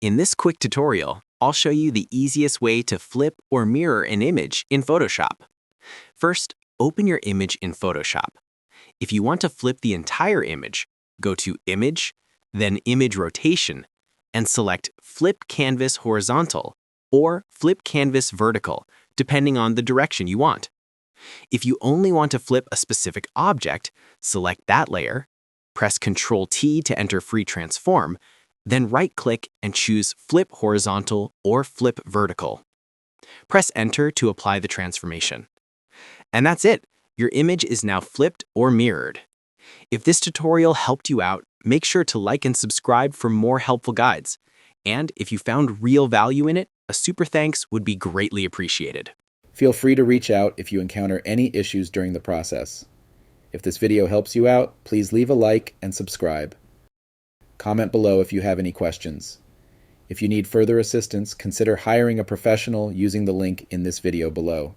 In this quick tutorial, I'll show you the easiest way to flip or mirror an image in Photoshop. First, open your image in Photoshop. If you want to flip the entire image, go to Image, then Image Rotation, and select Flip Canvas Horizontal or Flip Canvas Vertical, depending on the direction you want. If you only want to flip a specific object, select that layer, press Ctrl-T to enter Free Transform, then right-click and choose Flip Horizontal or Flip Vertical. Press Enter to apply the transformation. And that's it! Your image is now flipped or mirrored. If this tutorial helped you out, make sure to like and subscribe for more helpful guides. And if you found real value in it, a super thanks would be greatly appreciated. Feel free to reach out if you encounter any issues during the process. If this video helps you out, please leave a like and subscribe. Comment below if you have any questions. If you need further assistance, consider hiring a professional using the link in this video below.